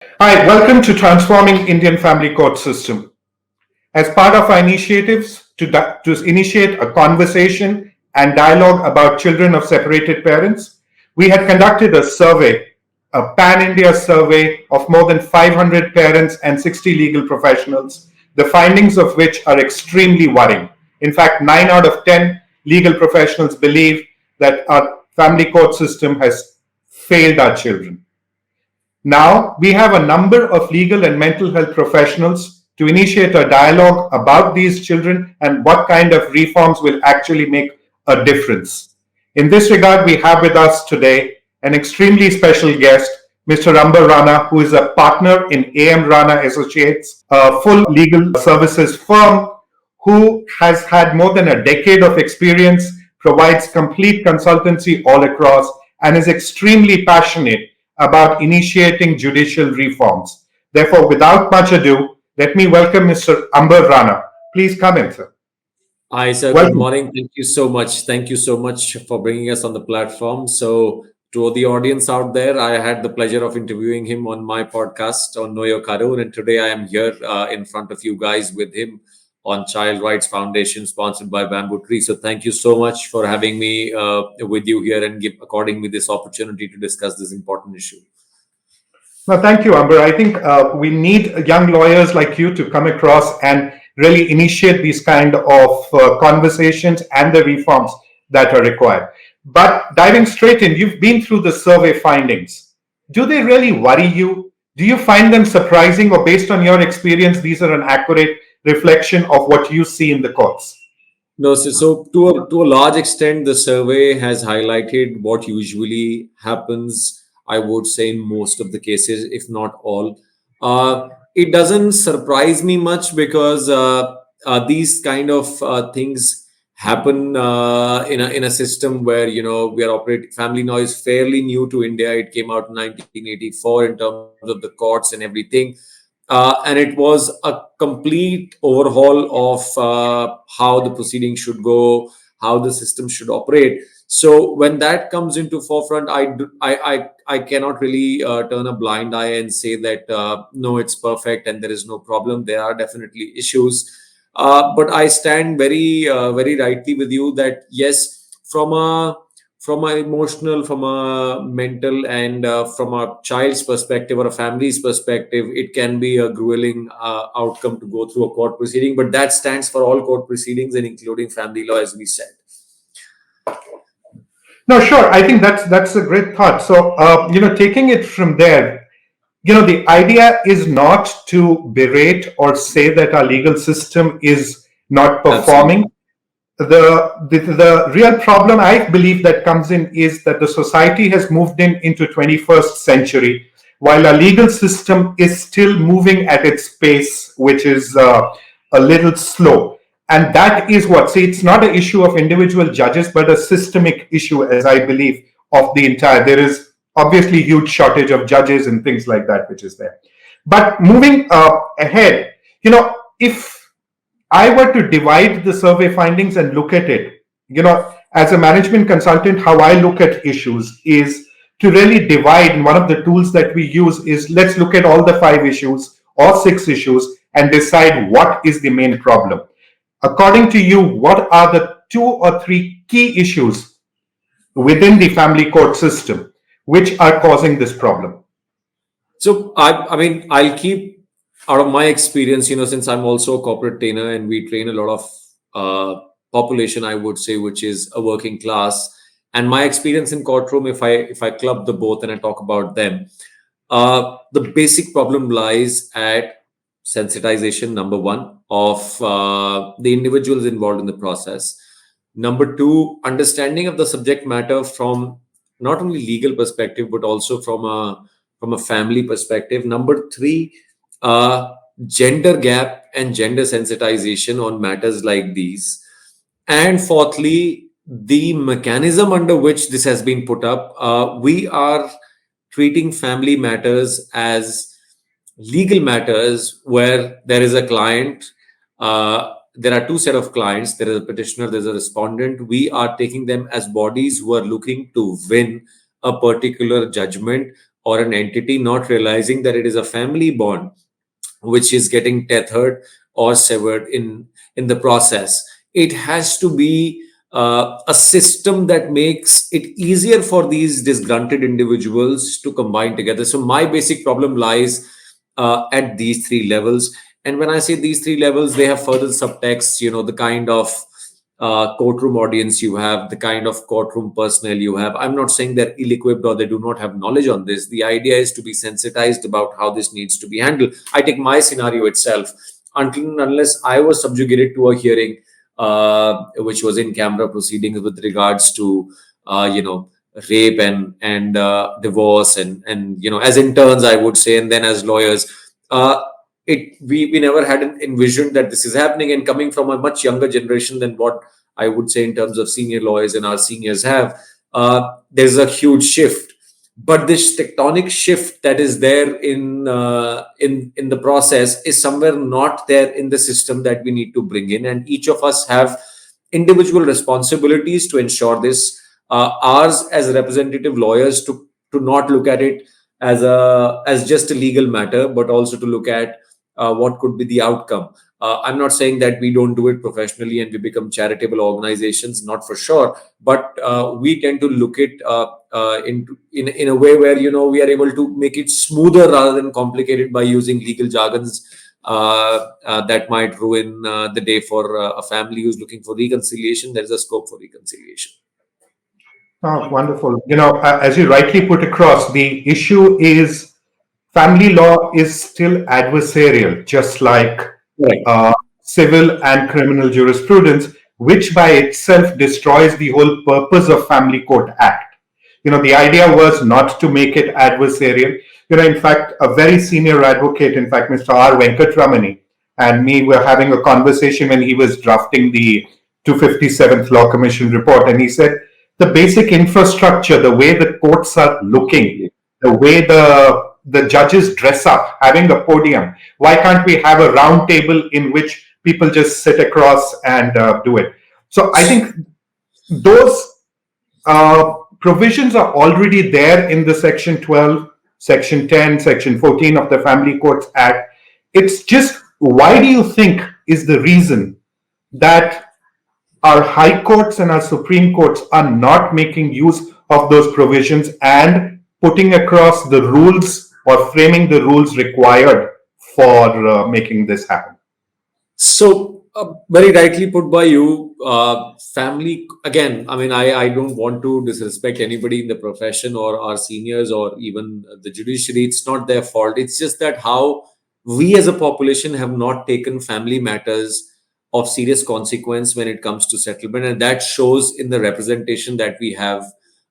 Hi, welcome to Transforming Indian Family Court System. As part of our initiatives to initiate a conversation and dialogue about children of separated parents, we had conducted a survey, a pan-India survey of more than 500 parents and 60 legal professionals, the findings of which are extremely worrying. In fact, 9 out of 10 legal professionals believe that our family court system has failed our children. Now, we have a number of legal and mental health professionals to initiate a dialogue about these children and what kind of reforms will actually make a difference. In this regard, we have with us today an extremely special guest, Mr. Amber Rana, who is a partner in AM Rana Associates, a full legal services firm who has had more than a decade of experience, provides complete consultancy all across, and is extremely passionate about initiating judicial reforms. Therefore, without much ado, let me welcome Mr. Amber Rana. Please come in, sir. Hi, sir. Good Welcome. morning. Thank you so much. Thank you so much for bringing us on the platform. So, to the audience out there, I had the pleasure of interviewing him on my podcast on Know Your Karun, and today I am here in front of you guys with him on Child Rights Foundation, sponsored by BambooTree. So, thank you so much for having me with you here and according me this opportunity to discuss this important issue. No, thank you, Amber. I think we need young lawyers like you to come across and really initiate these kind of conversations and the reforms that are required. But diving straight in, you've been through the survey findings. Do they really worry you? Do you find them surprising, or based on your experience, these are an accurate reflection of what you see in the courts? No, so to a large extent, the survey has highlighted what usually happens, I would say, in most of the cases, if not all. It doesn't surprise me much because these kind of things happen in a system where we are operating. Family law is fairly new to India. It came out in 1984 in terms of the courts and everything, and it was a complete overhaul of how the proceedings should go, how the system should operate. So when that comes into forefront, I cannot really turn a blind eye and say that no, it's perfect and there is no problem. There are definitely issues, but I stand very rightly with you that yes, from a emotional, from a mental, and from a child's perspective or a family's perspective, it can be a grueling outcome to go through a court proceeding. But that stands for all court proceedings and including family law, as we said. No, sure. I think that's a great thought. So, taking it from there, the idea is not to berate or say that our legal system is not Absolutely. performing. The real problem I believe that comes in is that the society has moved into 21st century, while our legal system is still moving at its pace, which is a little slow. And that is what, see, it's not an issue of individual judges, but a systemic issue, as I believe, of the entire. There is obviously huge shortage of judges and things like that, which is there. But moving ahead, if I were to divide the survey findings and look at it, as a management consultant, how I look at issues is to really divide. And one of the tools that we use is, let's look at all the 5 issues or 6 issues and decide what is the main problem. According to you, what are the 2 or 3 key issues within the family court system which are causing this problem? So I mean, I'll keep out of my experience, since I'm also a corporate trainer and we train a lot of population, I would say, which is a working class. And my experience in courtroom, if I club the both and I talk about them, the basic problem lies at sensitization, number one, of the individuals involved in the process. Number two, understanding of the subject matter from not only legal perspective but also from a family perspective. Number three, uh, gender gap and gender sensitization on matters like these. And fourthly, the mechanism under which this has been put up. We are treating family matters as legal matters where there is a client. There are two set of clients. There is a petitioner, there's a respondent. We are taking them as bodies who are looking to win a particular judgment or an entity, not realizing that it is a family bond which is getting tethered or severed in the process. It has to be a system that makes it easier for these disgruntled individuals to combine together. So my basic problem lies at these three levels. And when I say these three levels, they have further subtext, the kind of courtroom audience you have, the kind of courtroom personnel you have. I'm not saying they're ill-equipped or they do not have knowledge on this. The idea is to be sensitized about how this needs to be handled. I take my scenario itself. Until and unless I was subjugated to a hearing, which was in camera proceedings with regards to, rape and divorce, and as interns, I would say, and then as lawyers, uh, we never had envisioned that this is happening. And coming from a much younger generation than what I would say in terms of senior lawyers and our seniors have, there's a huge shift. But this tectonic shift that is there in the process is somewhere not there in the system that we need to bring in, and each of us have individual responsibilities to ensure this. Ours as representative lawyers to not look at it as just a legal matter, but also to look at what could be the outcome. I'm not saying that we don't do it professionally and we become charitable organizations, not for sure, but we tend to look at in a way where we are able to make it smoother rather than complicated by using legal jargons that might ruin the day for a family who's looking for reconciliation. There is a scope for reconciliation. Oh, wonderful. As you rightly put across, the issue is family law is still adversarial, just like Right. civil and criminal jurisprudence, which by itself destroys the whole purpose of Family Court Act. The idea was not to make it adversarial. In fact, a very senior advocate, in fact, Mr. R. Venkatramani, and me were having a conversation when he was drafting the 257th Law Commission report, and he said the basic infrastructure, the way the courts are looking, the way the judges dress up, having a podium. Why can't we have a round table in which people just sit across and do it? So I think those provisions are already there in the Section 12, Section 10, Section 14 of the Family Courts Act. It's just, why do you think is the reason that our high courts and our Supreme Courts are not making use of those provisions and putting across the rules or framing the rules required for making this happen? So, very rightly put by you. Family, again, I mean, I don't want to disrespect anybody in the profession or our seniors or even the judiciary. It's not their fault. It's just that how we as a population have not taken family matters of serious consequence when it comes to settlement. And that shows in the representation that we have.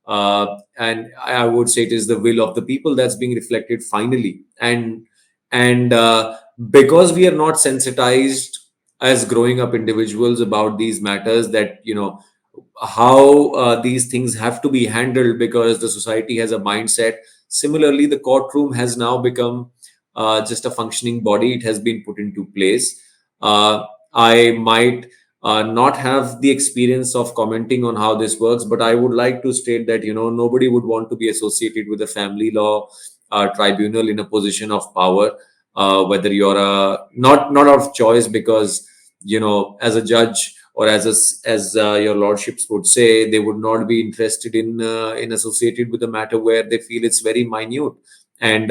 And I would say it is the will of the people that's being reflected finally. And because we are not sensitized as growing up individuals about these matters, that how these things have to be handled, because the society has a mindset. Similarly, the courtroom has now become just a functioning body. It has been put into place. I might not have the experience of commenting on how this works, but I would like to state that nobody would want to be associated with a family law tribunal in a position of power, whether you're not out of choice, because as a judge, or as your lordships would say, they would not be interested in associated with a matter where they feel it's very minute, and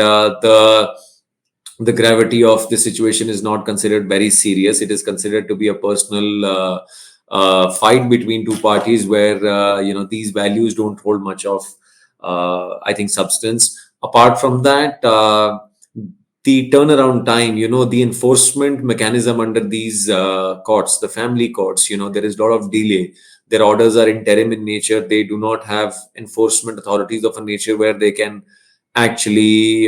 the gravity of the situation is not considered very serious. It is considered to be a personal fight between two parties, where these values don't hold much of I think substance. Apart from that, the turnaround time, the enforcement mechanism under these courts, the family courts, there is a lot of delay. Their orders are interim in nature. They do not have enforcement authorities of a nature where they can actually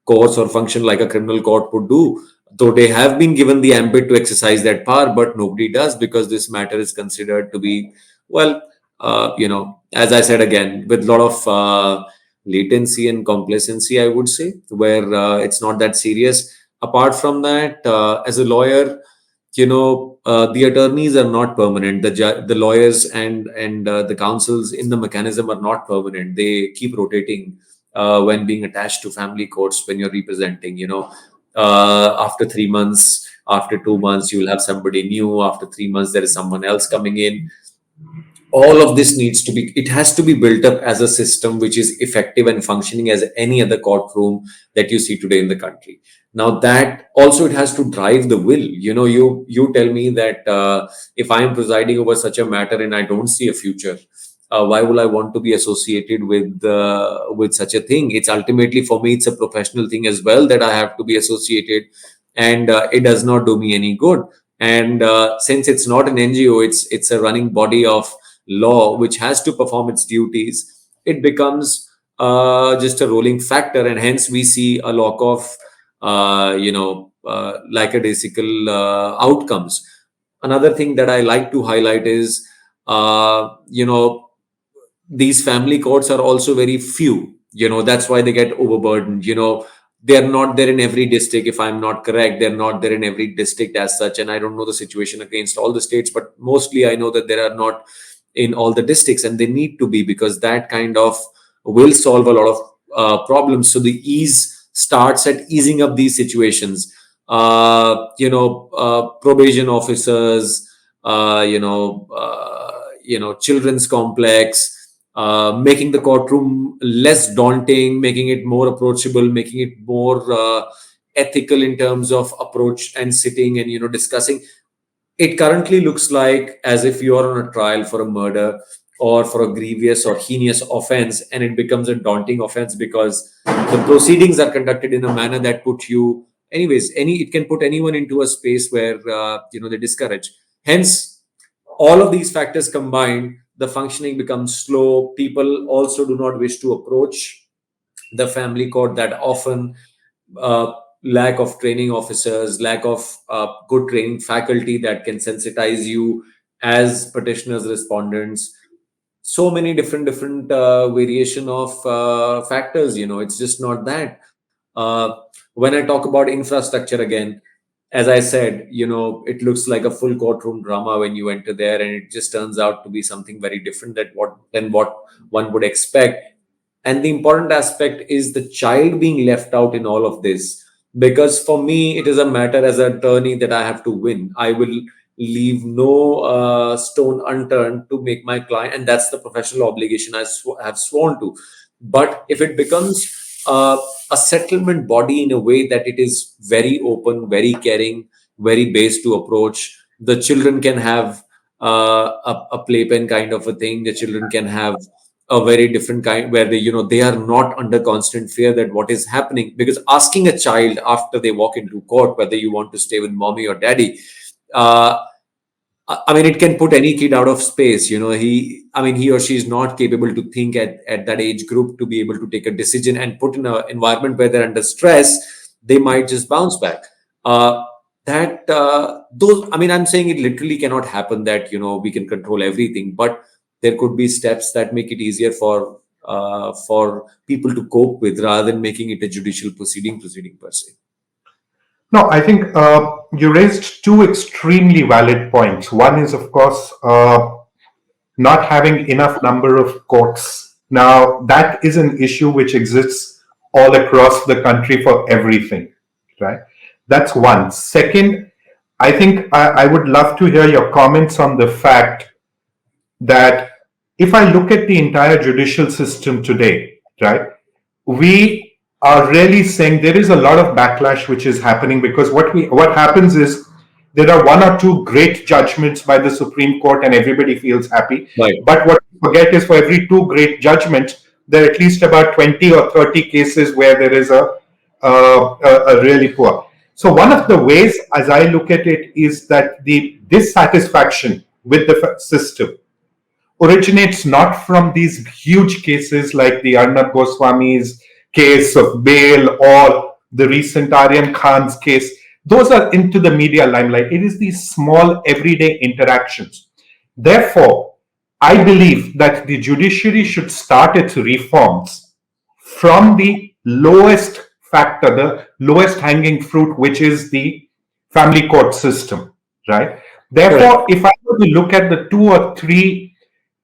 course or function like a criminal court would do. Though they have been given the ambit to exercise that power, but nobody does, because this matter is considered to be, well, as I said again, with a lot of latency and complacency, I would say, where it's not that serious. Apart from that, as a lawyer, the attorneys are not permanent. The lawyers and the counsels in the mechanism are not permanent. They keep rotating when being attached to family courts, when you're representing, after 3 months, after 2 months, you'll have somebody new. After 3 months, there is someone else coming in. All of this needs to be, it has to be built up as a system which is effective and functioning as any other courtroom that you see today in the country. Now that also, it has to drive the will. You tell me that if I am presiding over such a matter and I don't see a future, why will I want to be associated with such a thing? It's ultimately, for me, it's a professional thing as well, that I have to be associated, and it does not do me any good. And since it's not an NGO, it's a running body of law which has to perform its duties. It becomes just a rolling factor, and hence we see a lot of lackadaisical outcomes. Another thing that I like to highlight is, these family courts are also very few. That's why they get overburdened. They're not there in every district. If I'm not correct, they're not there in every district as such. And I don't know the situation against all the states, but mostly I know that there are not in all the districts, and they need to be, because that kind of will solve a lot of problems. So the ease starts at easing up these situations. Probation officers, children's complex, making the courtroom less daunting, making it more approachable, making it more ethical in terms of approach and sitting and discussing. It currently looks like as if you are on a trial for a murder or for a grievous or heinous offense, and it becomes a daunting offense because the proceedings are conducted in a manner that put you, anyways, it can put anyone into a space where they discourage. Hence, all of these factors combined, the functioning becomes slow. People also do not wish to approach the family court that often. Lack of training officers, lack of good training faculty that can sensitize you as petitioners, respondents. So many different variation of factors. It's just not that. When I talk about infrastructure again, as I said, it looks like a full courtroom drama when you enter there, and it just turns out to be something very different than what one would expect. And the important aspect is the child being left out in all of this, because for me, it is a matter as an attorney that I have to win. I will leave no stone unturned to make my client, and that's the professional obligation I have sworn to. But if it becomes a settlement body in a way that it is very open, very caring, very based to approach, the children can have a playpen kind of a thing. The children can have a very different kind, where they are not under constant fear that what is happening. Because asking a child after they walk into court whether you want to stay with mommy or daddy, uh, I mean, it can put any kid out of space. He or she is not capable to think at that age group to be able to take a decision, and put in an environment where they're under stress, they might just bounce back. I'm saying it literally cannot happen that, we can control everything, but there could be steps that make it easier for people to cope with, rather than making it a judicial proceeding per se. No, I think you raised two extremely valid points. One is, of course, not having enough number of courts. Now, that is an issue which exists all across the country for everything, right? That's one. Second, I think I would love to hear your comments on the fact that if I look at the entire judicial system today, right, we are really saying there is a lot of backlash which is happening, because what happens is there are one or two great judgments by the Supreme Court and everybody feels happy. Right. But what we forget is, for every two great judgments, there are at least about 20 or 30 cases where there is a really poor. So one of the ways, as I look at it, is that the dissatisfaction with the system originates not from these huge cases like the Arnab Goswami's case of bail or the recent Aryan Khan's case. Those are into the media limelight. It is these small everyday interactions. Therefore, I believe that the judiciary should start its reforms from the lowest factor, the lowest hanging fruit, which is the family court system, right? Therefore, if I were to look at the two or three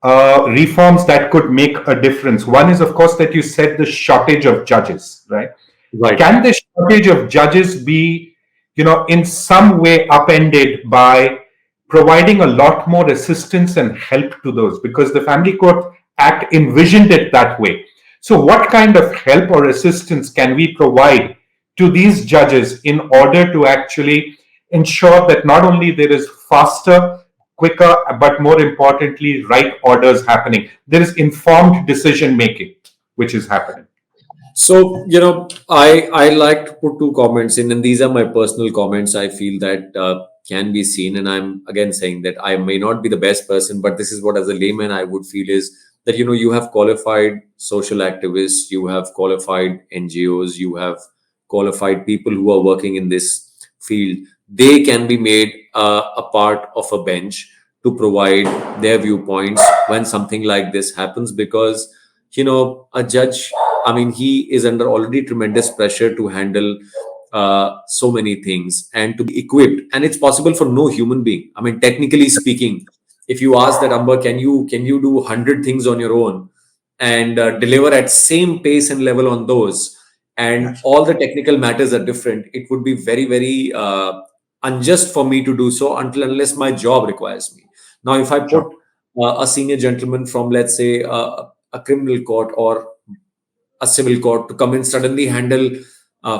reforms that could make a difference. One is, of course, that you said the shortage of judges, right? Right. Can the shortage of judges be, in some way upended by providing a lot more assistance and help to those? Because the Family Court Act envisioned it that way. So, what kind of help or assistance can we provide to these judges in order to actually ensure that not only there is faster, quicker, but more importantly, right orders happening? There is informed decision making which is happening. So, I like to put two comments in, and these are my personal comments. I feel that can be seen, and I'm again saying that I may not be the best person, but this is what, as a layman, I would feel is that you have qualified social activists, you have qualified NGOs, you have qualified people who are working in this field. They can be made a part of a bench to provide their viewpoints when something like this happens, because a judge, I mean, he is under already tremendous pressure to handle so many things and to be equipped. And it's possible for no human being. I mean, technically speaking, if you ask that, Amber, can you do 100 things on your own and deliver at same pace and level on those, and all the technical matters are different, it would be very, very unjust for me to do so unless my job requires me. Now, if I put Sure. a senior gentleman from, let's say, a criminal court or a civil court to come and suddenly handle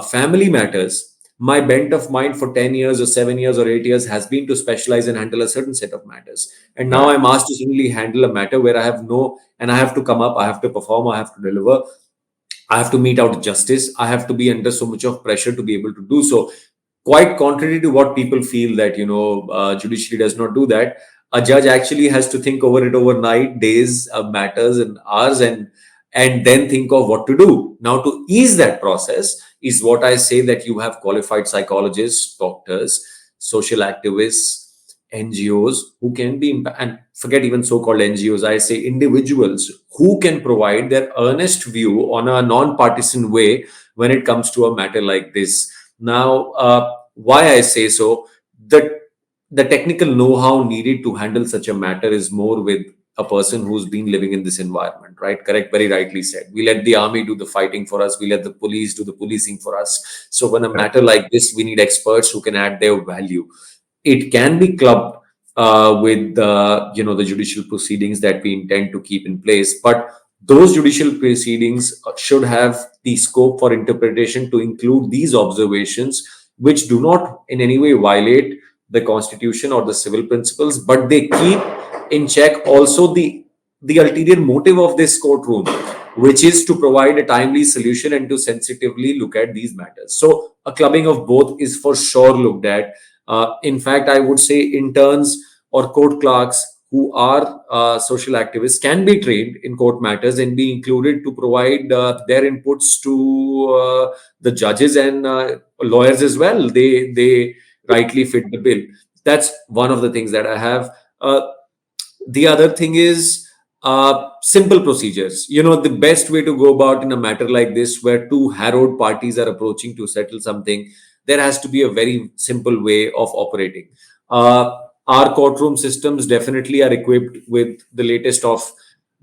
family matters, my bent of mind for 10 years or 7 years or 8 years has been to specialize and handle a certain set of matters. And now Right. I'm asked to suddenly handle a matter where I have no, and I have to come up, I have to perform, I have to deliver, I have to mete out justice, I have to be under so much of pressure to be able to do so. Quite contrary to what people feel, that judiciary does not do that. A judge actually has to think over it overnight, days, matters, and hours, and then think of what to do. Now, to ease that process is what I say, that you have qualified psychologists, doctors, social activists, NGOs who can be, and forget even so-called NGOs, I say individuals who can provide their earnest view on a non-partisan way when it comes to a matter like this. Now, why I say so, the technical know-how needed to handle such a matter is more with a person who's been living in this environment, right? Correct, very rightly said. We let the army do the fighting for us, we let the police do the policing for us. So when a Correct. matter like this, we need experts who can add their value. It can be clubbed with the judicial proceedings that we intend to keep in place, but those judicial proceedings should have the scope for interpretation to include these observations, which do not in any way violate the constitution or the civil principles, but they keep in check also the ulterior motive of this courtroom, which is to provide a timely solution and to sensitively look at these matters. So a clubbing of both is for sure looked at. In fact, I would say interns or court clerks who are social activists can be trained in court matters and be included to provide their inputs to the judges and lawyers as well. They rightly fit the bill. That's one of the things that I have. The other thing is simple procedures. The best way to go about in a matter like this, where two harrowed parties are approaching to settle something, there has to be a very simple way of operating. Our courtroom systems definitely are equipped with the latest of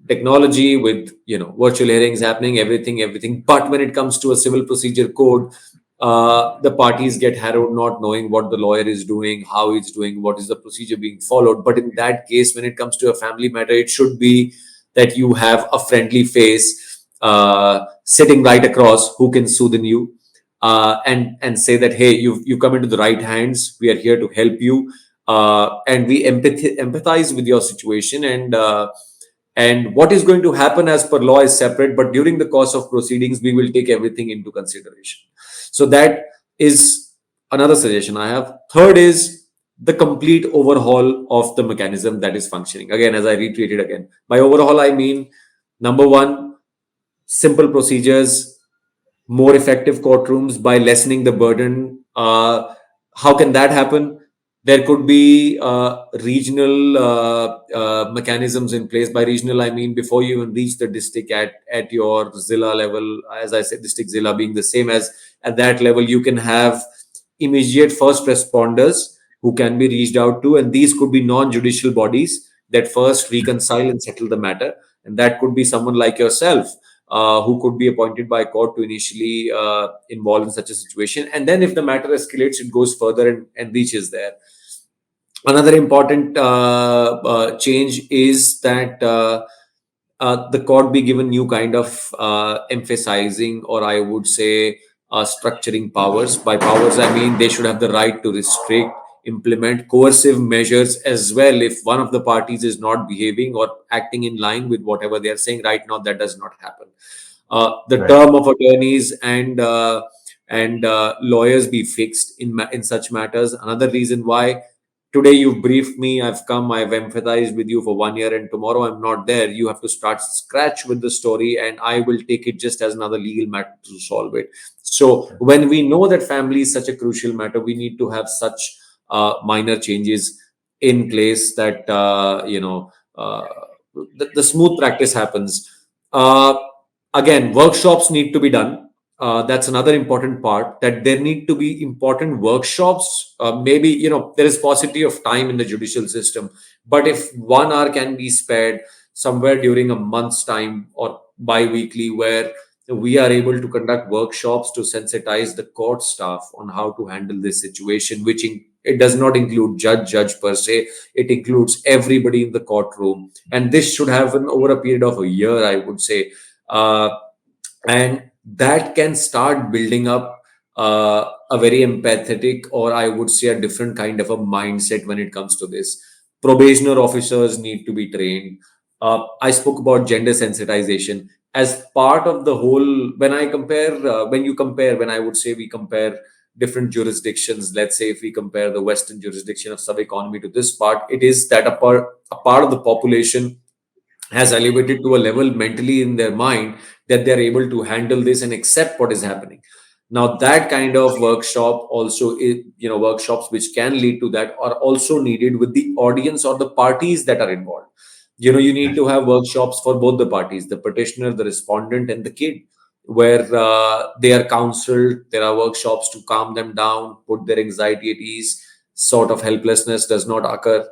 technology, with virtual hearings happening, everything. But when it comes to a civil procedure code, the parties get harrowed not knowing what the lawyer is doing, how he's doing, what is the procedure being followed. But in that case, when it comes to a family matter, it should be that you have a friendly face sitting right across who can soothe you and say that, hey, you come into the right hands, we are here to help you, and we empathize with your situation, and what is going to happen as per law is separate, but during the course of proceedings we will take everything into consideration. So that is another suggestion I have. Third is the complete overhaul of the mechanism that is functioning. Again, as I reiterated again, by overhaul I mean, number one, simple procedures, more effective courtrooms by lessening the burden. How can that happen? There could be regional mechanisms in place. By regional, I mean before you even reach the district, at your Zilla level, as I said, district Zilla being the same as at that level, you can have immediate first responders who can be reached out to, and these could be non-judicial bodies that first reconcile and settle the matter. And that could be someone like yourself, who could be appointed by court to initially involve in such a situation. And then if the matter escalates, it goes further and reaches there. Another important change is that the court be given new kind of emphasizing, or I would say structuring powers. By powers, I mean they should have the right to restrict, implement coercive measures as well if one of the parties is not behaving or acting in line with whatever they are saying. Right now, that does not happen. The Right. term of attorneys and lawyers be fixed in such matters. Another reason why today you've briefed me, I've come, I've empathized with you for 1 year, and tomorrow I'm not there. You have to start scratch with the story, and I will take it just as another legal matter to solve it. So when we know that family is such a crucial matter, we need to have such minor changes in place that the smooth practice happens. uh, Again, workshops need to be done. That's another important part, that there need to be important workshops. Maybe, there is paucity of time in the judicial system, but if 1 hour can be spared somewhere during a month's time or bi-weekly, where we are able to conduct workshops to sensitize the court staff on how to handle this situation, it does not include judge per se, it includes everybody in the courtroom. And this should happen over a period of a year, I would say. uh, and that can start building up a very empathetic, or I would say a different kind of a mindset when it comes to this. Probationer officers need to be trained. I spoke about gender sensitization as part of the whole. When I would say we compare different jurisdictions, let's say if we compare the western jurisdiction of sub economy to this part, it is that a part of the population has elevated to a level mentally in their mind that they're able to handle this and accept what is happening. Now that kind of workshop also is, workshops which can lead to that are also needed with the audience or the parties that are involved. You need to have workshops for both the parties, the petitioner, the respondent, and the kid, where they are counseled. There are workshops to calm them down, put their anxiety at ease, sort of helplessness does not occur.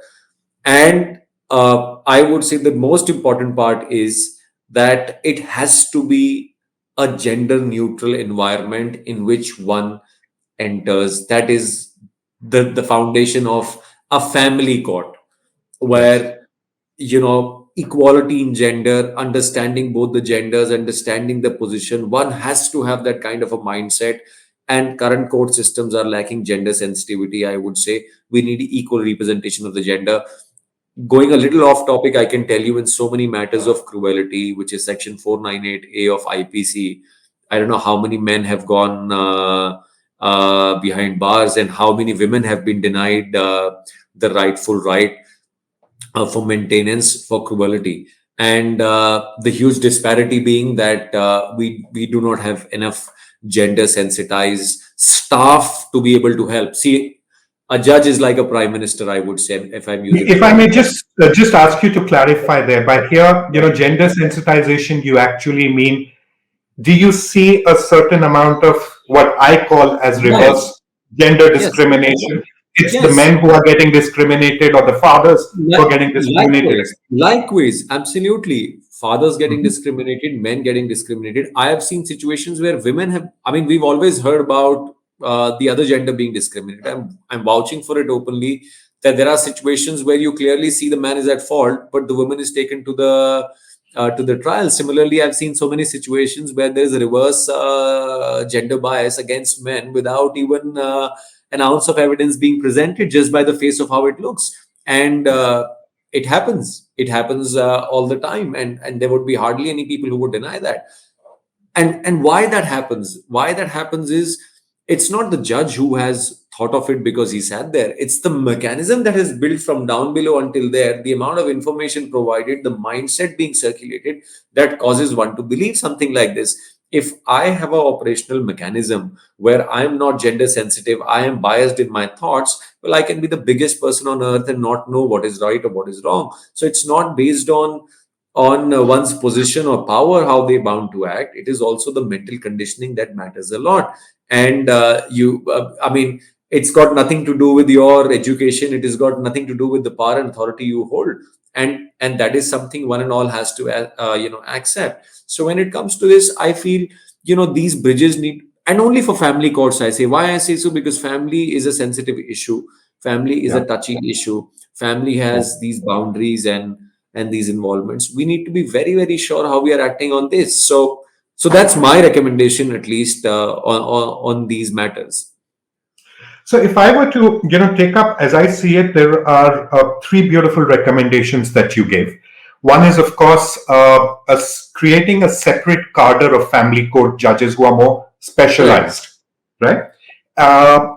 And I would say the most important part is that it has to be a gender neutral environment in which one enters. That is the foundation of a family court, Yes. where equality in gender, understanding both the genders, understanding the position. One has to have that kind of a mindset. And current court systems are lacking gender sensitivity, I would say. We need equal representation of the gender. Going a little off topic, I can tell you, in so many matters of cruelty, which is section 498A of IPC, I don't know how many men have gone behind bars, and how many women have been denied the rightful right for maintenance for cruelty. And the huge disparity being that we do not have enough gender sensitized staff to be able to help. See, a judge is like a prime minister, I would say, if I'm using the If I may common. just ask you to clarify there, by here, gender sensitization, you actually mean, do you see a certain amount of what I call as Yes, reverse gender yes, discrimination? It's the yes. men who are getting discriminated or the fathers who are getting discriminated Likewise, against. likewise, absolutely. Fathers getting Mhm. discriminated, men getting discriminated. I have seen situations where women have. I mean, we've always heard about the other gender being discriminated. I'm vouching for it openly, that there are situations where you clearly see the man is at fault, but the woman is taken to the trial. Similarly, I've seen so many situations where there is a reverse gender bias against men without even an ounce of evidence being presented, just by the face of how it looks. And it happens all the time, and there would be hardly any people who would deny that. And why that happens is, it's not the judge who has thought of it because he sat there. It's the mechanism that is built from down below until there, the amount of information provided, the mindset being circulated, that causes one to believe something like this. If I have a operational mechanism where I'm not gender sensitive, I am biased in my thoughts, well, I can be the biggest person on earth and not know what is right or what is wrong. So it's not based on one's position or power how they bound to act. It is also the mental conditioning that matters a lot. And I mean, it's got nothing to do with your education, it has got nothing to do with the power and authority you hold. and that is something one and all has to accept. So when it comes to this, I feel these bridges need, and only for family courts I say. Why I say so? Because family is a sensitive issue, family is Yeah. a touchy issue, family Yeah. has these boundaries and these involvements. We need to be very, very sure how we are acting on this. So that's my recommendation, at least on these matters. So if I were to, take up as I see it, there are three beautiful recommendations that you gave. One is, of course, creating a separate cadre of family court judges who are more Correct. specialized, right?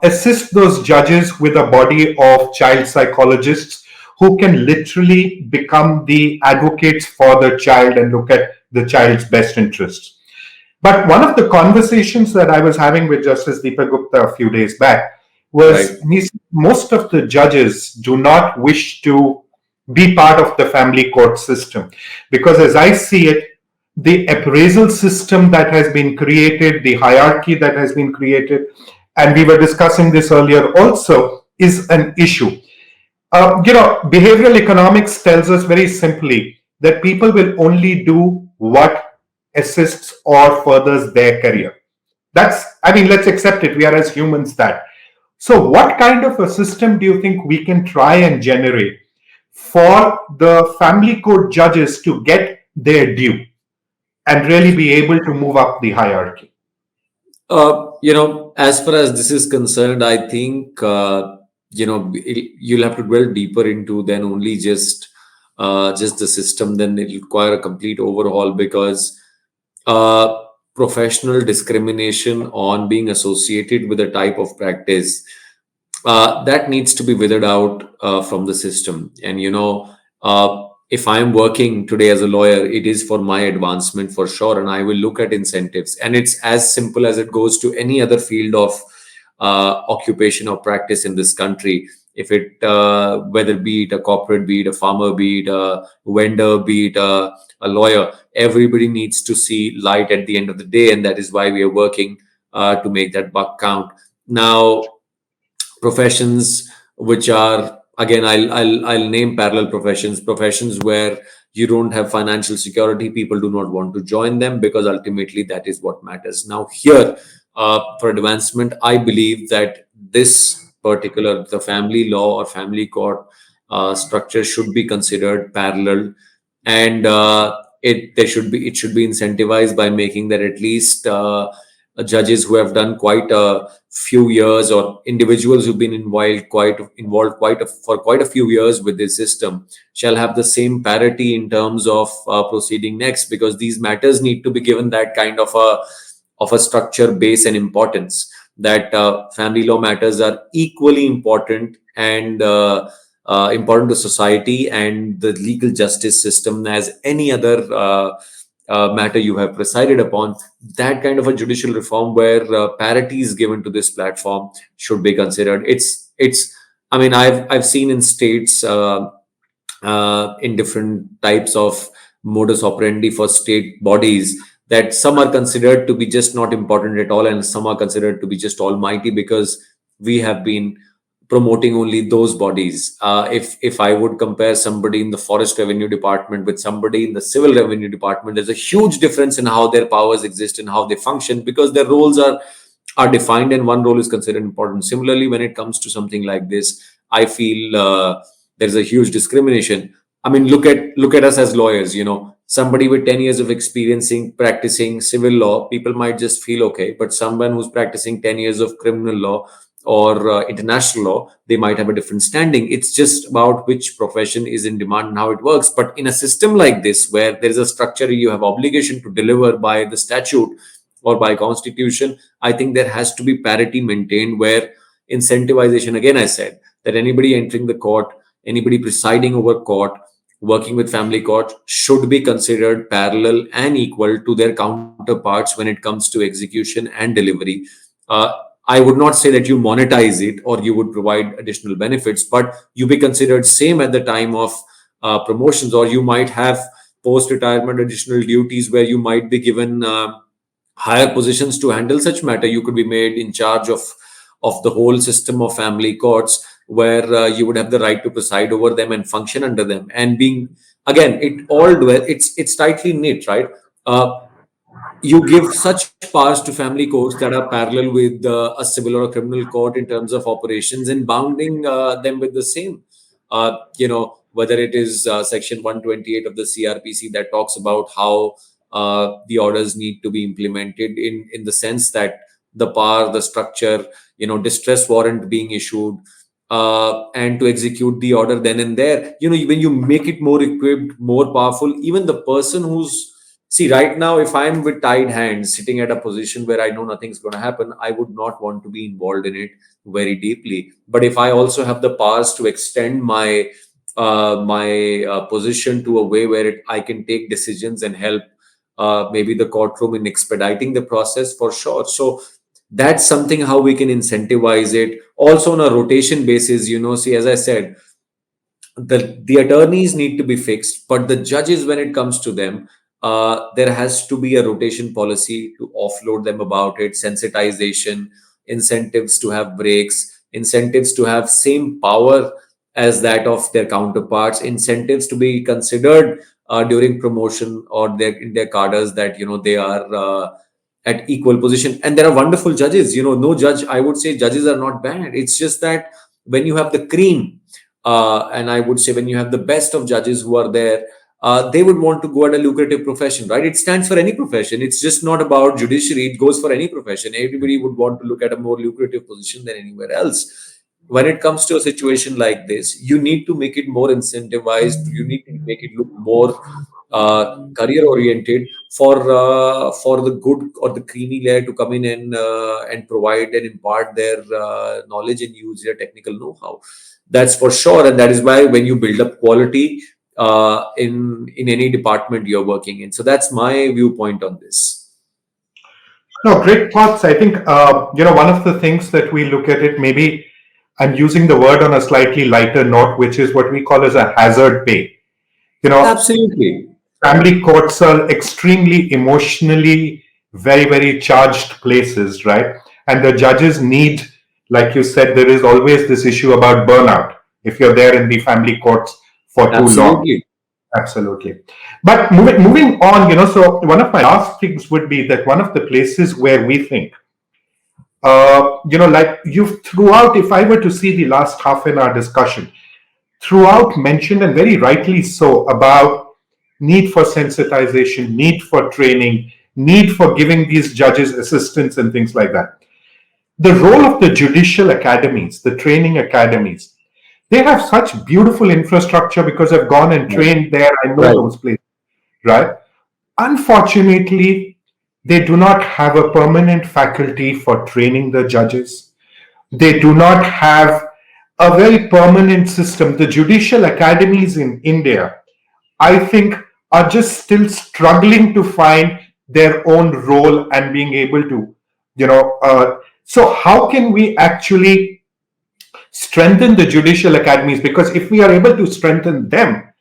Assist those judges with a body of child psychologists who can literally become the advocates for the child and look at the child's best interests. But one of the conversations that I was having with Justice Deepak Gupta a few days back Right. was most of the judges do not wish to be part of the family court system because, as I see it, the appraisal system that has been created, the hierarchy that has been created, and we were discussing this earlier also, is an issue. Behavioral economics tells us very simply that people will only do what assists or furthers their career. Let's accept it. We are as humans that. So, what kind of a system do you think we can try and generate for the family court judges to get their due and really be able to move up the hierarchy? As far as this is concerned, I think you'll have to dwell deeper into than only just the system. Then it'll require a complete overhaul, because uh, professional discrimination on being associated with a type of practice that needs to be withered out from the system. And if I'm working today as a lawyer, it is for my advancement for sure, and I will look at incentives. And it's as simple as it goes to any other field of occupation or practice in this country. If it whether be it a corporate, be it a farmer, be it a vendor, be it a lawyer, everybody needs to see light at the end of the day, and that is why we are working to make that buck count. Now, professions which are, again, I'll name parallel professions where you don't have financial security, people do not want to join them, because ultimately that is what matters. Now here, for advancement, I believe that this particular, the family law or family court structure should be considered parallel, and it should be incentivized by making that at least judges who have done quite a few years, or individuals who've been involved for quite a few years with this system, shall have the same parity in terms of proceeding next, because these matters need to be given that kind of a structure, base, and importance, that family law matters are equally important and important to society and the legal justice system as any other matter you have presided upon. That kind of a judicial reform where parity is given to this platform should be considered. It's I mean, I've seen in states, in different types of modus operandi for state bodies, that some are considered to be just not important at all, and some are considered to be just almighty, because we have been promoting only those bodies. If I would compare somebody in the forest revenue department with somebody in the civil revenue department, there's a huge difference in how their powers exist and how they function, because their roles are defined, and one role is considered important. Similarly, when it comes to something like this, I feel there's a huge discrimination. I mean, look at us as lawyers. Somebody with 10 years of experiencing practicing civil law, people might just feel okay, but someone who's practicing 10 years of criminal law or international law, they might have a different standing. It's just about which profession is in demand and how it works. But in a system like this, where there is a structure you have obligation to deliver by the statute or by constitution, I think there has to be parity maintained, where incentivization, again, I said that anybody entering the court, anybody presiding over court, working with family court, should be considered parallel and equal to their counterparts when it comes to execution and delivery. Uh, I would not say that you monetize it or you would provide additional benefits, but you be considered same at the time of promotions, or you might have post-retirement additional duties where you might be given higher positions to handle such matter. You could be made in charge of the whole system of family courts, where you would have the right to preside over them and function under them. And being, again, it's tightly knit, right? You give such powers to family courts that are parallel with a civil or a criminal court in terms of operations, and bounding them with the same. Whether it is Section 128 of the CRPC that talks about how the orders need to be implemented in the sense that the power, the structure, distress warrant being issued, and to execute the order then and there. When you make it more equipped, more powerful, even the person who's, see, right now, if I'm with tied hands, sitting at a position where I know nothing's going to happen, I would not want to be involved in it very deeply. But if I also have the powers to extend my position to a way where I can take decisions and help maybe the courtroom in expediting the process, for sure. So that's something how we can incentivize it. Also on a rotation basis, see, as I said, the attorneys need to be fixed, but the judges, when it comes to them, there has to be a rotation policy to offload them about it, sensitization, incentives to have breaks, incentives to have same power as that of their counterparts, incentives to be considered during promotion or in their cadres, that they are at equal position. And there are wonderful judges. No judge, I would say, judges are not bad. It's just that when you have the cream, and I would say when you have the best of judges who are there, they would want to go at a lucrative profession, right? It stands for any profession. It's just not about judiciary. It goes for any profession. Everybody would want to look at a more lucrative position than anywhere else. When it comes to a situation like this, you need to make it more incentivized. You need to make it look more career oriented for the good or the creamy layer to come in and provide and impart their knowledge and use their technical know-how. That's for sure. And that is why when you build up quality in any department you're working in. So that's my viewpoint on this. No, great thoughts. I think, one of the things that we look at it, maybe I'm using the word on a slightly lighter note, which is what we call as a hazard pay. Absolutely. Family courts are extremely emotionally very, very charged places, right? And the judges need, like you said, there is always this issue about burnout if you're there in the family courts for too long. Absolutely. Absolutely. But moving on, so one of my last things would be that one of the places where we think, like you've throughout, if I were to see the last half an hour discussion, throughout mentioned, and very rightly so, about need for sensitization, need for training, need for giving these judges assistance and things like that. The role of the judicial academies, the training academies, they have such beautiful infrastructure because I've gone and trained there. I know those places, right? Unfortunately, they do not have a permanent faculty for training the judges. They do not have a very permanent system. The judicial academies in India, I think, are just still struggling to find their own role and being able to, so how can we actually strengthen the judicial academies? Because if we are able to strengthen them,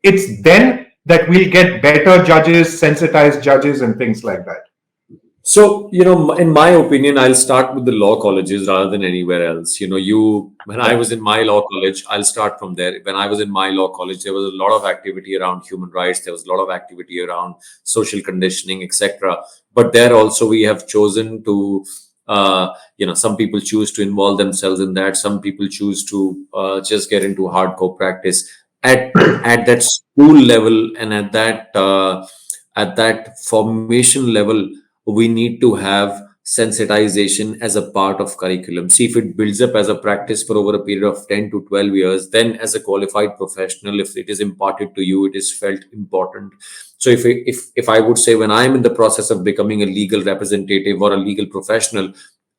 it's then that we'll get better judges, sensitized judges, and things like that. So, in my opinion, I'll start with the law colleges rather than anywhere else. When I was in my law college, I'll start from there. When I was in my law college, there was a lot of activity around human rights. There was a lot of activity around social conditioning, etc. But there also we have chosen to, some people choose to involve themselves in that. Some people choose to just get into hardcore practice at that school level, and at that formation level. We need to have sensitization as a part of curriculum. See, if it builds up as a practice for over a period of 10 to 12 years, then as a qualified professional, if it is imparted to you, it is felt important. So if I would say, when I'm in the process of becoming a legal representative or a legal professional,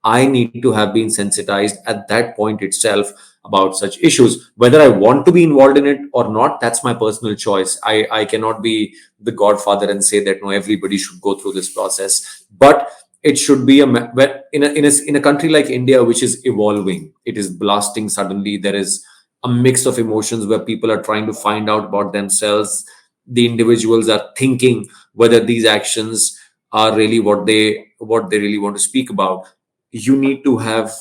I need to have been sensitized at that point itself about such issues. Whether I want to be involved in it or not, that's my personal choice. I cannot be the godfather and say that no, everybody should go through this process. But it should be in a country like India, which is evolving, it is blasting suddenly. There is a mix of emotions where people are trying to find out about themselves. The individuals are thinking whether these actions are really what they really want to speak about. You need to have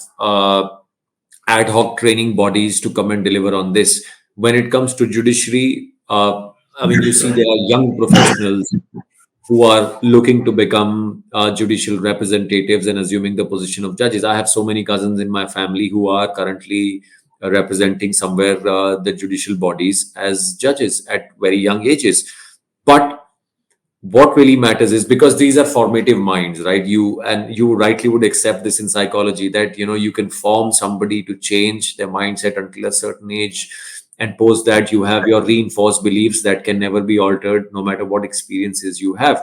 ad hoc training bodies to come and deliver on this. When it comes to judiciary, I mean, you see there are young professionals who are looking to become judicial representatives and assuming the position of judges. I have so many cousins in my family who are currently representing somewhere the judicial bodies as judges at very young ages. But what really matters is, because these are formative minds, right? You rightly would accept this in psychology, that you can form somebody to change their mindset until a certain age, and post that you have your reinforced beliefs that can never be altered no matter what experiences you have.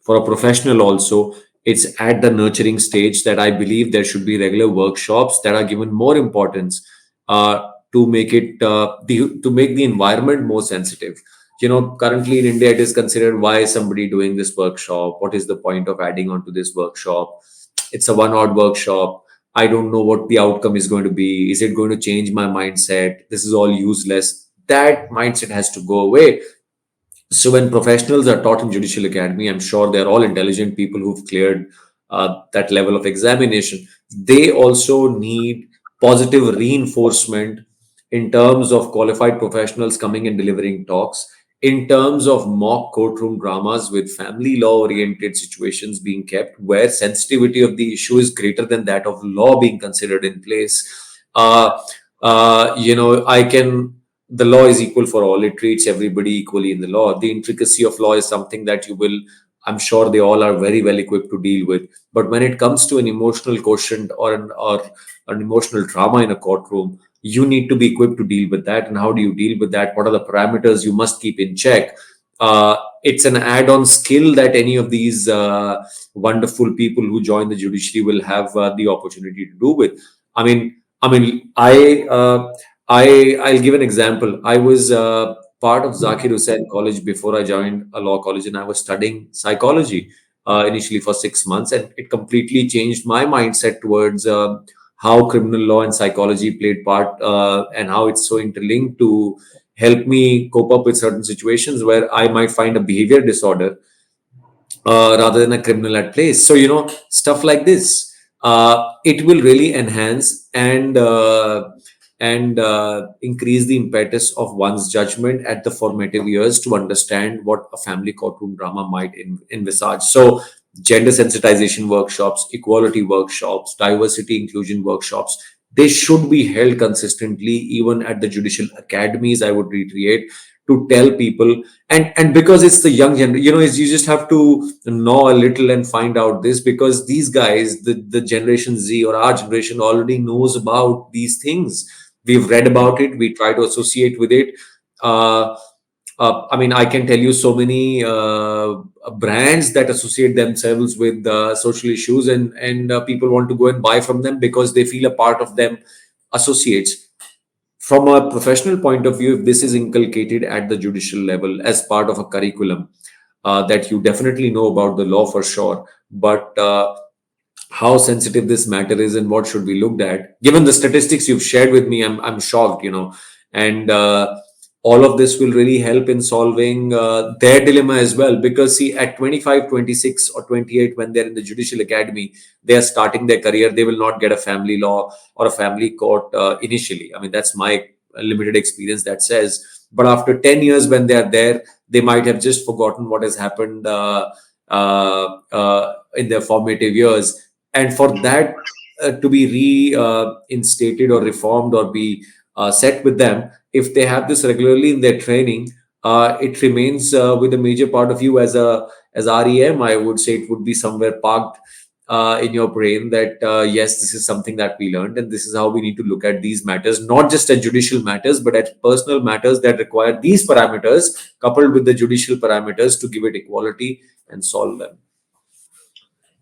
For a professional also, it's at the nurturing stage that I believe there should be regular workshops that are given more importance, to make it to make the environment more sensitive. Currently in India, it is considered, why is somebody doing this workshop? What is the point of adding on to this workshop? It's a one odd workshop. I don't know what the outcome is going to be. Is it going to change my mindset? This is all useless. That mindset has to go away. So when professionals are taught in Judicial Academy, I'm sure they're all intelligent people who've cleared that level of examination. They also need positive reinforcement in terms of qualified professionals coming and delivering talks, in terms of mock courtroom dramas with family law oriented situations being kept, where sensitivity of the issue is greater than that of law being considered in place. Uh, I can The law is equal for all. It treats everybody equally in the law. The intricacy of law is something that I'm sure they all are very well equipped to deal with. But when it comes to an emotional quotient, or an emotional trauma in a courtroom, you need to be equipped to deal with that. And how do you deal with that? What are the parameters you must keep in check? It's an add-on skill that any of these wonderful people who join the judiciary will have the opportunity to do with. I mean, I mean, I'll give an example. I was part of Zakir Hussain College before I joined a law college, and I was studying psychology initially for 6 months, and it completely changed my mindset towards how criminal law and psychology played part, and how it's so interlinked to help me cope up with certain situations where I might find a behavior disorder rather than a criminal at place. So, stuff like this, it will really enhance and increase the impetus of one's judgment at the formative years to understand what a family courtroom drama might envisage. So, gender sensitization workshops, equality workshops, diversity inclusion workshops, they should be held consistently, even at the judicial academies. I would reiterate, to tell people, and because it's the young generation, you just have to know a little and find out this, because these guys, the generation Z or our generation, already knows about these things. We've read about it, we try to associate with it. uh, I mean, I can tell you so many brands that associate themselves with social issues, and people want to go and buy from them because they feel a part of them associates. From a professional point of view, if this is inculcated at the judicial level as part of a curriculum, that you definitely know about the law for sure, but how sensitive this matter is and what should be looked at, given the statistics you've shared with me, I'm shocked, and all of this will really help in solving their dilemma as well. Because see, at 25, 26, or 28, when they're in the judicial academy, they are starting their career, they will not get a family law or a family court initially. I mean, that's my limited experience that says. But after 10 years, when they are there, they might have just forgotten what has happened in their formative years. And for that to be reinstated or reformed or be set with them, if they have this regularly in their training, it remains with a major part of you as REM. I would say it would be somewhere parked in your brain that yes, this is something that we learned, and this is how we need to look at these matters, not just at judicial matters, but at personal matters that require these parameters coupled with the judicial parameters to give it equality and solve them.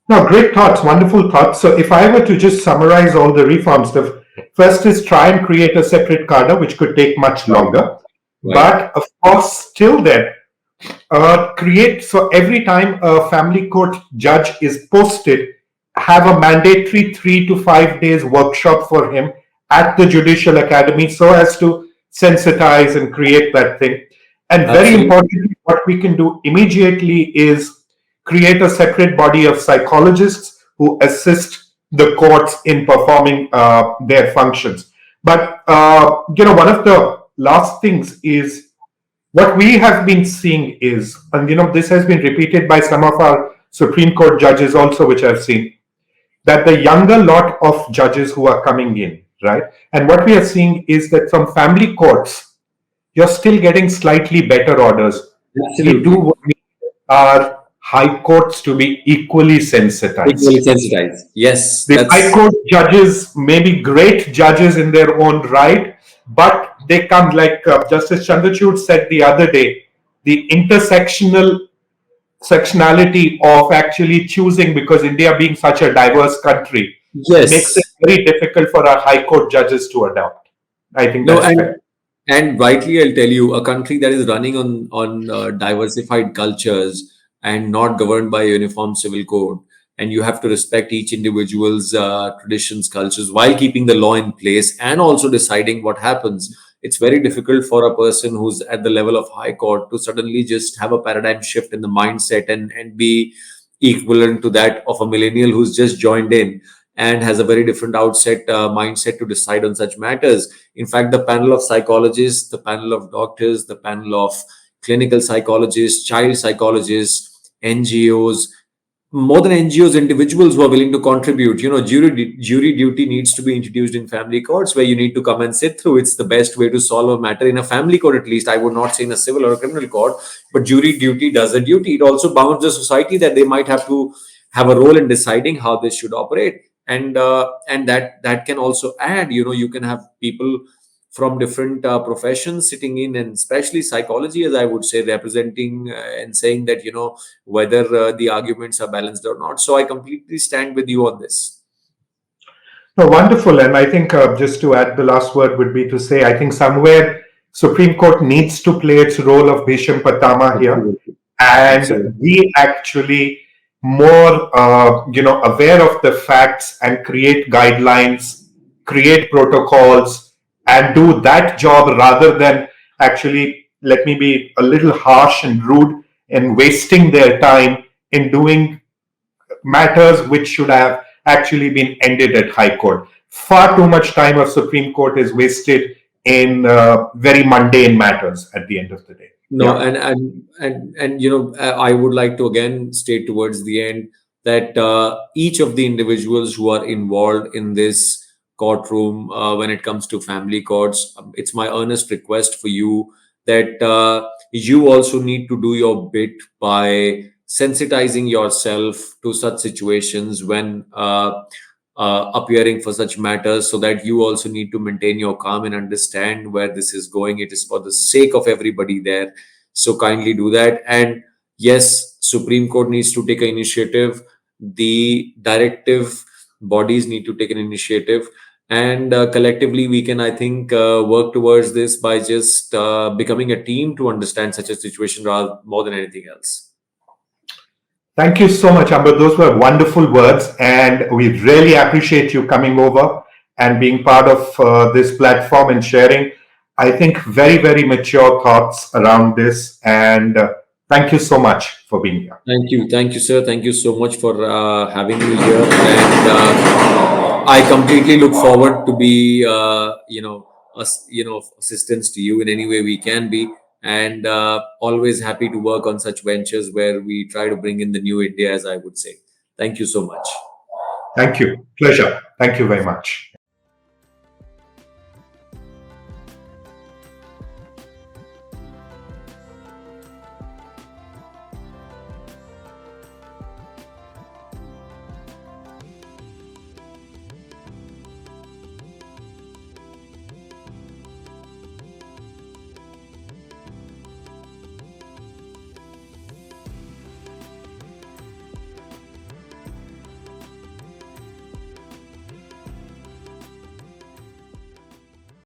No, great thoughts, wonderful thoughts. So, if I were to just summarize all the reforms, the first is try and create a separate cadre, which could take much longer. Right. But of course, still then, create so every time a family court judge is posted, have a mandatory 3 to 5 days workshop for him at the Judicial Academy so as to sensitize and create that thing. And very Absolutely. importantly, what we can do immediately is create a separate body of psychologists who assist the courts in performing their functions. But one of the last things is what we have been seeing is, and this has been repeated by some of our Supreme Court judges also, which I've seen, that the younger lot of judges who are coming in, right? And what we are seeing is that from family courts, you're still getting slightly better orders. We Absolutely. do need our high courts to be equally Equally sensitized. sensitized. Yes, The high that's court judges may be great judges in their own right, but they come like Justice Chandrachud said the other day, the intersectional sectionality of actually choosing, because India being such a diverse country makes it yes. very difficult for our high court judges to adopt. I think No, that's fair. and rightly, I'll tell you, a country that is running on diversified cultures and not governed by a uniform civil code, and you have to respect each individual's traditions, cultures, while keeping the law in place and also deciding what happens. It's very difficult for a person who's at the level of high court to suddenly just have a paradigm shift in the mindset and be equivalent to that of a millennial who's just joined in and has a very different outset mindset to decide on such matters. In fact, the panel of psychologists, the panel of doctors, the panel of clinical psychologists, child psychologists, NGOs, more than NGOs, individuals who are willing to contribute. Jury duty needs to be introduced in family courts where you need to come and sit through. It's the best way to solve a matter in a family court, at least. I would not say in a civil or a criminal court, but jury duty does a duty. It also bounds the society that they might have to have a role in deciding how this should operate. And that can also add, you can have people from different professions sitting in, and especially psychology, as I would say, representing and saying that whether the arguments are balanced or not. So I completely stand with you on this. No, wonderful. And I think just to add, the last word would be to say, I think somewhere Supreme Court needs to play its role of Bhisham Patama here Absolutely. and Absolutely. be actually more, aware of the facts and create guidelines, create protocols, and do that job rather than actually, let me be a little harsh and rude, and wasting their time in doing matters which should have actually been ended at High Court. Far too much time of Supreme Court is wasted in very mundane matters at the end of the day. No, Yeah. and I would like to again state towards the end that each of the individuals who are involved in this courtroom, when it comes to family courts, it's my earnest request for you that you also need to do your bit by sensitizing yourself to such situations when appearing for such matters, so that you also need to maintain your calm and understand where this is going. It is for the sake of everybody there. So kindly do that. And yes, Supreme Court needs to take an initiative. The directive bodies need to take an initiative. And collectively, we can, I think, work towards this by just becoming a team to understand such a situation rather more than anything else. Thank you so much, Amber. Those were wonderful words, and we really appreciate you coming over and being part of this platform and sharing, I think, very, very mature thoughts around this. And thank you so much for being here. Thank you, sir. Thank you so much for having me here, and I completely look forward to be, assistance to you in any way we can be, and always happy to work on such ventures where we try to bring in the new India, as I would say. Thank you so much. Thank you. Pleasure. Thank you very much.